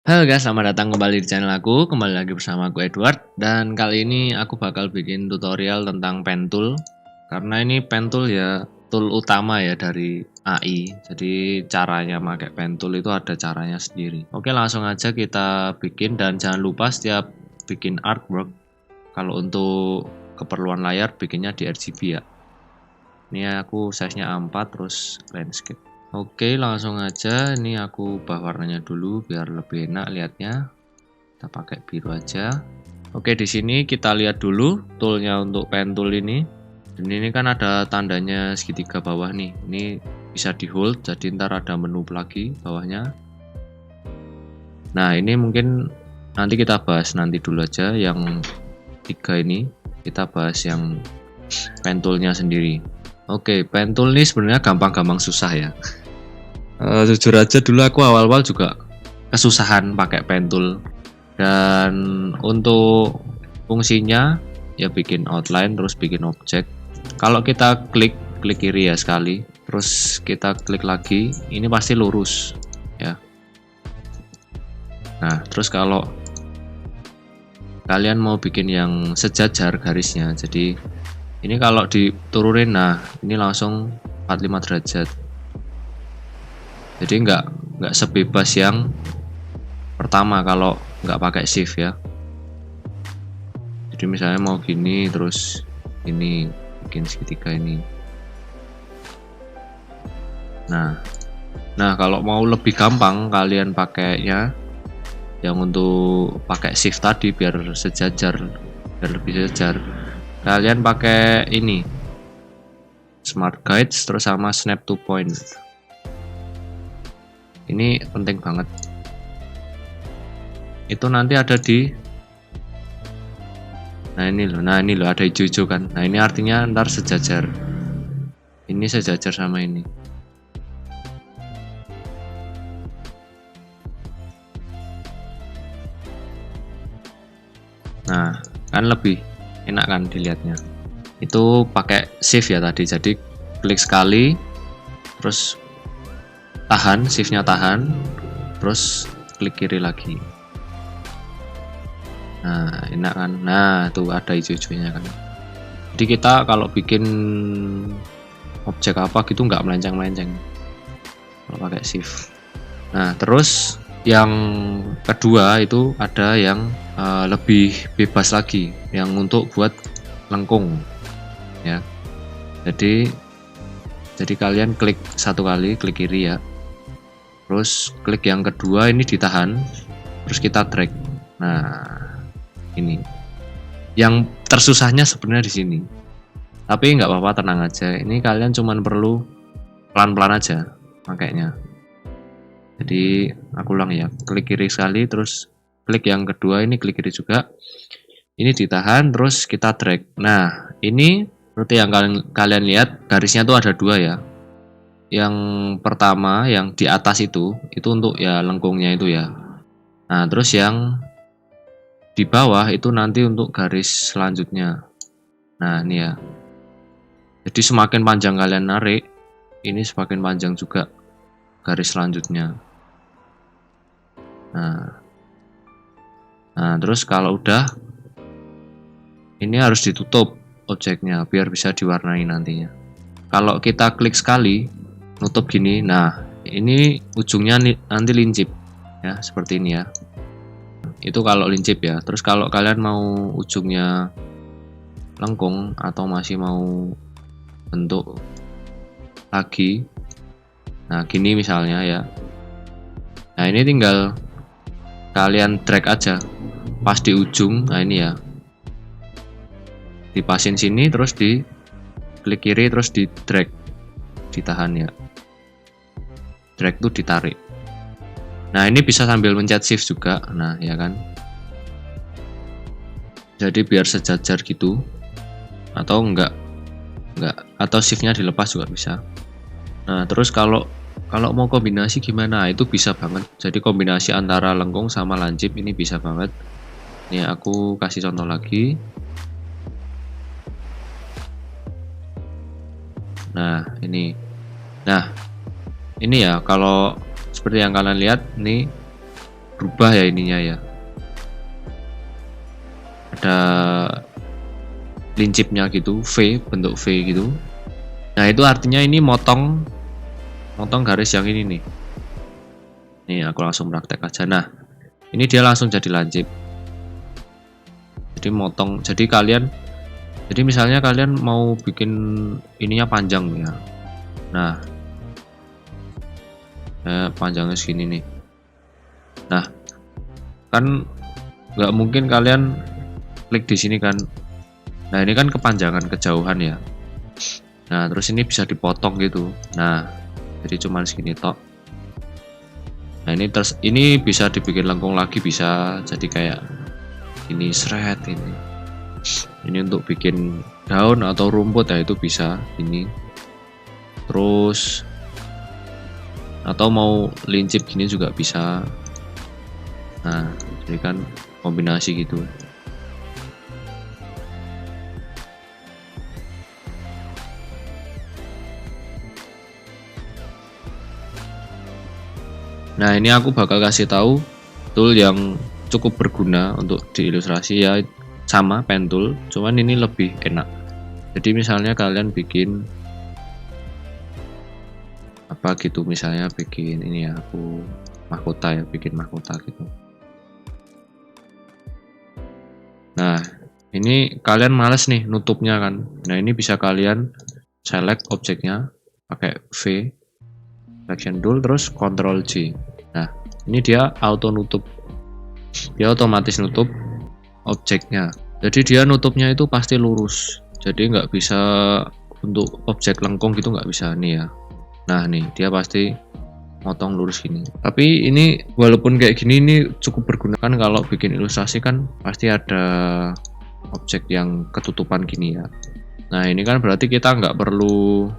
Halo guys, selamat datang kembali di channel aku. Kembali lagi bersama aku Edward. Dan kali ini aku bakal bikin tutorial tentang pen tool. Karena ini pen tool ya tool utama ya dari AI. Jadi caranya pakai pen tool itu ada caranya sendiri. Oke, langsung aja kita bikin. Dan jangan lupa setiap bikin artwork, kalau untuk keperluan layar bikinnya di RGB ya. Ini aku size-nya A4 terus landscape. Oke, langsung aja. Ini aku ubah warnanya dulu biar lebih enak lihatnya. Kita pakai biru aja. Oke, di sini kita lihat dulu toolnya untuk pen tool ini. Dan ini kan ada tandanya segitiga bawah nih. Ini bisa di hold, jadi ntar ada menu lagi bawahnya. Nah, ini mungkin nanti kita bahas nanti dulu aja. Yang tiga ini kita bahas yang pen toolnya sendiri. Oke, pen tool ini sebenarnya gampang-gampang susah ya. Jujur aja dulu aku awal-awal juga kesusahan pakai pen tool. Dan untuk fungsinya ya bikin outline terus bikin objek. Kalau kita klik kiri ya sekali, terus kita klik lagi, ini pasti lurus ya. Nah, terus kalau kalian mau bikin yang sejajar garisnya, jadi ini kalau diturunin, nah ini langsung 45 derajat. Jadi nggak sebebas yang pertama kalau nggak pakai shift ya. Jadi misalnya mau gini terus ini bikin segitiga ini. Nah kalau mau lebih gampang kalian pakainya yang untuk pakai shift tadi biar sejajar, biar lebih sejajar. Kalian pakai ini Smart Guides terus sama Snap to Point. Ini penting banget. Itu nanti ada di nah ini loh ada hijau-hijau kan. Nah ini artinya ntar sejajar. Ini sejajar sama ini. Nah kan lebih enak kan dilihatnya. Itu pakai shift ya tadi. Jadi klik sekali, terus tahan, shiftnya tahan, terus klik kiri lagi. Nah enak kan. Nah tuh ada hijau-hijaunya kan. Jadi kita kalau bikin objek apa gitu nggak melenceng-melenceng kalau pakai shift. Nah terus yang kedua itu ada yang lebih bebas lagi, yang untuk buat lengkung ya. Jadi kalian klik satu kali, klik kiri ya, terus klik yang kedua ini ditahan, terus kita drag. Nah ini yang tersusahnya sebenarnya di sini, tapi nggak apa-apa, tenang aja. Ini kalian cuman perlu pelan-pelan aja makainya. Jadi aku ulang ya, klik kiri sekali, terus klik yang kedua ini klik kiri juga, ini ditahan, terus kita drag. Nah ini seperti yang kalian lihat garisnya tuh ada dua ya. Yang pertama yang di atas itu untuk ya lengkungnya itu ya. Nah terus yang di bawah itu nanti untuk garis selanjutnya. Nah ini ya. Jadi semakin panjang kalian narik, ini semakin panjang juga garis selanjutnya. Nah terus kalau udah, ini harus ditutup objeknya biar bisa diwarnai nantinya. Kalau kita klik sekali nutup gini, nah ini ujungnya nanti lincip ya, seperti ini ya. Itu kalau lincip ya. Terus kalau kalian mau ujungnya lengkung atau masih mau bentuk lagi, nah gini misalnya ya. Nah ini tinggal kalian drag aja pas di ujung. Nah ini ya, dipasin sini, terus di klik kiri, terus di drag, ditahan ya. Drag tuh ditarik. Nah ini bisa sambil mencet shift juga. Nah ya kan, jadi biar sejajar gitu, atau enggak atau shiftnya dilepas juga bisa. Nah terus kalau mau kombinasi gimana, itu bisa banget. Jadi kombinasi antara lengkung sama lancip ini bisa banget. Nih aku kasih contoh lagi. Nah ini ya, kalau seperti yang kalian lihat nih, berubah ya ininya ya, ada lincipnya gitu, V, bentuk V gitu. Nah itu artinya ini motong garis yang ini nih. Nih aku langsung praktek aja. Nah ini dia langsung jadi lancip. Jadi motong, jadi misalnya kalian mau bikin ininya panjang ya. Nah panjangnya segini nih. Nah kan nggak mungkin kalian klik di sini kan. Nah ini kan kepanjangan, kejauhan ya. Nah terus ini bisa dipotong gitu. Nah jadi cuman segini tok. Nah ini bisa dibikin lengkung lagi, bisa jadi kayak ini seret ini. Ini untuk bikin daun atau rumput ya itu bisa ini. Terus atau mau lincip gini juga bisa. Nah jadi kan kombinasi gitu. Nah ini aku bakal kasih tahu tool yang cukup berguna untuk diilustrasi ya, sama pen tool, cuman ini lebih enak. Jadi misalnya kalian bikin apa gitu, misalnya bikin ini ya, aku mahkota ya, bikin mahkota gitu. Nah ini kalian males nih nutupnya kan. Nah ini bisa kalian select objeknya pakai V, selection tool, terus Ctrl J. Nah ini dia auto nutup, dia otomatis nutup objeknya. Jadi dia nutupnya itu pasti lurus, jadi nggak bisa untuk objek lengkung gitu, nggak bisa nih ya. Nah nih dia pasti motong lurus gini. Tapi ini walaupun kayak gini ini cukup berguna kan kalau bikin ilustrasi kan pasti ada objek yang ketutupan gini ya. Nah ini kan berarti kita nggak perlu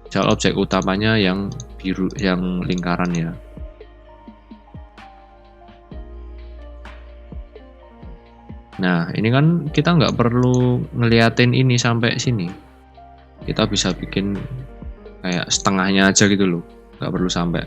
misal objek utamanya yang biru, yang lingkaran ya. Nah ini kan kita nggak perlu ngeliatin ini sampai sini, kita bisa bikin kayak setengahnya aja gitu loh, nggak perlu sampai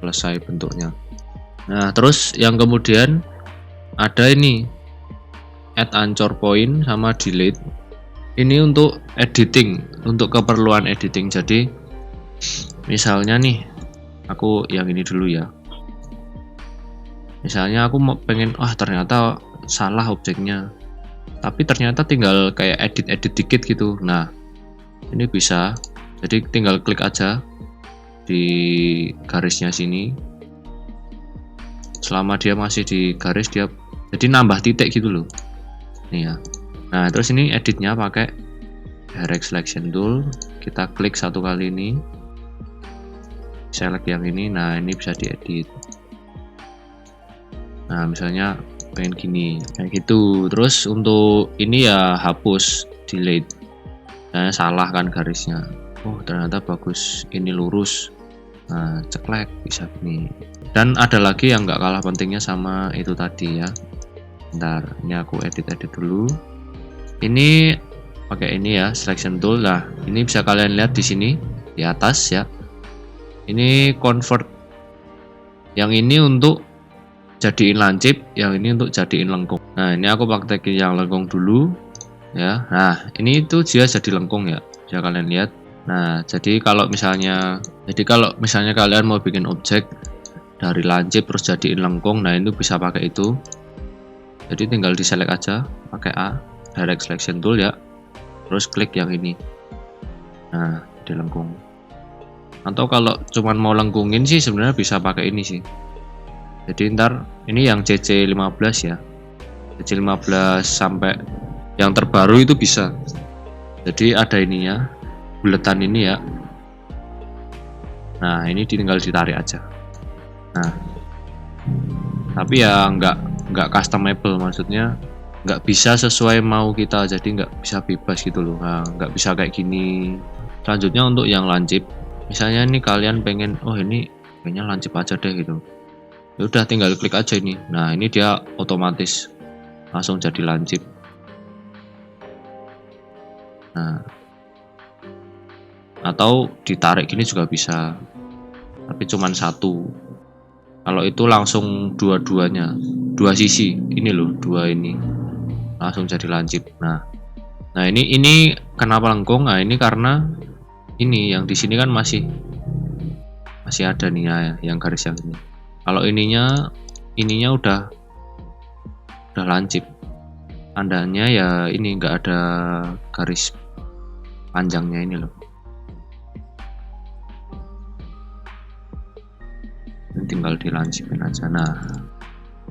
selesai bentuknya. Nah terus yang kemudian ada ini add anchor point sama delete. Ini untuk editing, untuk keperluan editing. Jadi misalnya nih aku yang ini dulu ya, misalnya aku mau pengen ternyata salah objeknya, tapi ternyata tinggal kayak edit dikit gitu. Nah ini bisa, jadi tinggal klik aja di garisnya sini, selama dia masih di garis dia jadi nambah titik gitu loh nih ya. Nah terus ini editnya pakai direct selection tool, kita klik satu kali ini, select yang ini. Nah ini bisa diedit. Nah misalnya pengen gini kayak gitu. Terus untuk ini ya hapus, delete. Nah salah kan garisnya, ternyata bagus, ini lurus. Nah ceklek, bisa gini. Dan ada lagi yang nggak kalah pentingnya sama itu tadi ya. Bentar, ini aku edit dulu. Ini pakai ini ya, selection tool. Nah ini bisa kalian lihat di sini di atas ya, ini convert, yang ini untuk jadiin lancip, yang ini untuk jadiin lengkung. Nah ini aku praktekin yang lengkung dulu ya. Nah ini itu dia jadi lengkung ya, bisa kalian lihat. Nah jadi kalau misalnya kalian mau bikin objek dari lancip terus jadiin lengkung, nah itu bisa pakai itu. Jadi tinggal di select aja pakai A, direct selection tool ya, terus klik yang ini. Nah di lengkung. Atau kalau cuman mau lengkungin sih sebenarnya bisa pakai ini sih. Jadi ntar ini yang CC15 ya, CC15 sampai yang terbaru itu bisa. Jadi ada ininya, buletan ini ya. Nah ini tinggal ditarik aja. Nah tapi ya nggak customable, maksudnya nggak bisa sesuai mau kita, jadi nggak bisa bebas gitu loh. Nah, nggak bisa kayak gini. Selanjutnya untuk yang lancip, misalnya ini kalian pengen ini kayaknya lancip aja deh gitu, ya udah tinggal klik aja ini. Nah ini dia otomatis langsung jadi lancip. Nah atau ditarik gini juga bisa, tapi cuman satu. Kalau itu langsung dua-duanya, dua sisi. Ini loh, dua ini langsung jadi lancip. Nah ini kenapa lengkung? Nah ini karena ini yang di sini kan masih ada nih ya, yang garis yang ini. Kalau ininya udah lancip. Tandanya ya ini enggak ada garis panjangnya ini loh. Ini tinggal dilancipin aja.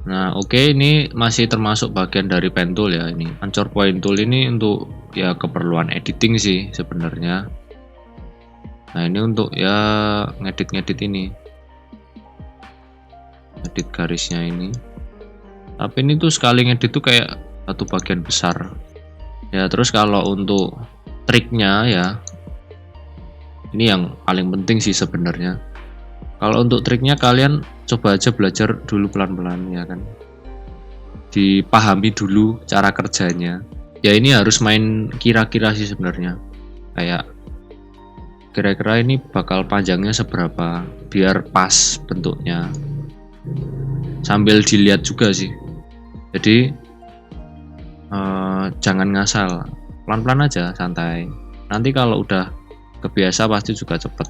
Nah oke, ini masih termasuk bagian dari pen tool ya. Ini Anchor Point Tool ini untuk ya keperluan editing sih sebenarnya. Nah ini untuk ya ngedit ini, edit garisnya ini. Tapi ini tuh sekali ngedit tuh kayak satu bagian besar ya. Terus kalau untuk triknya ya, ini yang paling penting sih sebenarnya. Kalau untuk triknya kalian coba aja belajar dulu pelan-pelan ya kan, dipahami dulu cara kerjanya ya. Ini harus main kira-kira sih sebenarnya, kayak kira-kira ini bakal panjangnya seberapa biar pas bentuknya, sambil dilihat juga sih. Jadi jangan ngasal, pelan-pelan aja, santai. Nanti kalau udah kebiasa pasti juga cepet.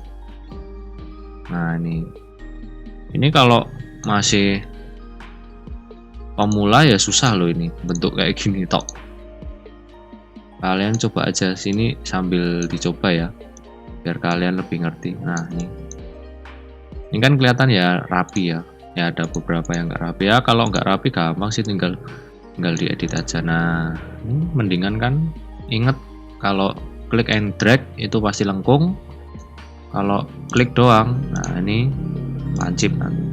Nah ini kalau masih pemula ya susah loh ini bentuk kayak gini tok. Kalian coba aja sini sambil dicoba ya, biar kalian lebih ngerti. Nah ini kan kelihatan ya rapi ya. Ya ada beberapa yang nggak rapi ya. Kalau nggak rapi gampang sih, tinggal diedit aja. Nah ini mendingan kan, inget kalau klik and drag itu pasti lengkung. Kalau klik doang, nah ini lancip nanti.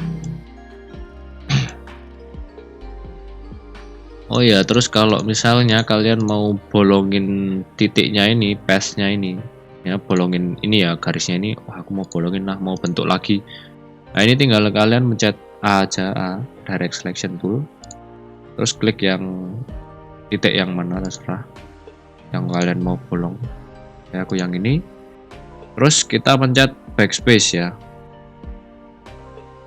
Oh ya, terus kalau misalnya kalian mau bolongin titiknya ini, paste-nya ini ya, bolongin ini ya garisnya ini. Wah, aku mau bolongin lah, mau bentuk lagi. Nah ini tinggal kalian mencet A aja, direct selection tool, terus klik yang titik yang mana terserah yang kalian mau bolong ya. Aku yang ini. Terus kita pencet backspace ya,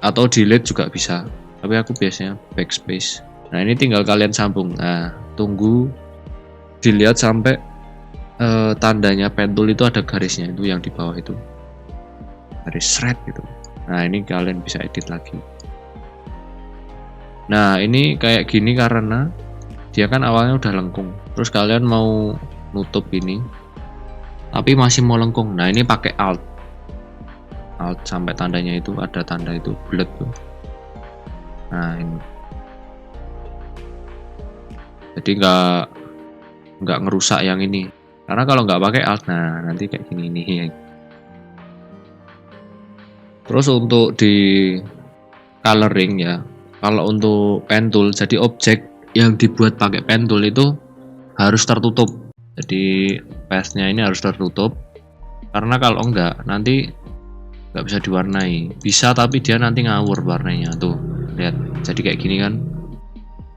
atau delete juga bisa, tapi aku biasanya backspace. Nah ini tinggal kalian sambung. Nah tunggu dilihat sampai tandanya pen tool itu ada garisnya, itu yang di bawah itu garis shred gitu. Nah ini kalian bisa edit lagi. Nah ini kayak gini karena dia kan awalnya udah lengkung, terus kalian mau nutup ini tapi masih mau lengkung. Nah ini pakai alt sampai tandanya itu ada tanda itu bulat tuh. Nah ini jadi nggak ngerusak yang ini, karena kalau nggak pakai alt nah nanti kayak gini nih. Terus untuk di coloring ya, kalau untuk pen tool, jadi objek yang dibuat pakai pen tool itu harus tertutup. Jadi paste-nya ini harus tertutup, karena kalau enggak nanti nggak bisa diwarnai. Bisa tapi dia nanti ngawur warnanya tuh, lihat jadi kayak gini kan.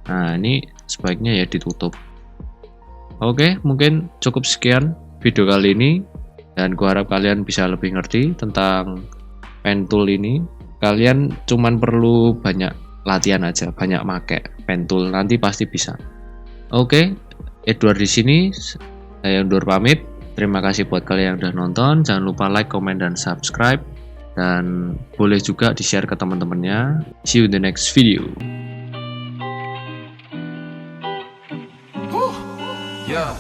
Nah ini sebaiknya ya ditutup. Oke, mungkin cukup sekian video kali ini, dan gua harap kalian bisa lebih ngerti tentang pen tool ini. Kalian cuman perlu banyak latihan aja, banyak make pen tool, nanti pasti bisa. Oke, Edward di sini, saya undur pamit. Terima kasih buat kalian yang udah nonton. Jangan lupa like, comment, dan subscribe. Dan boleh juga di-share ke teman-temannya. See you in the next video. Yeah.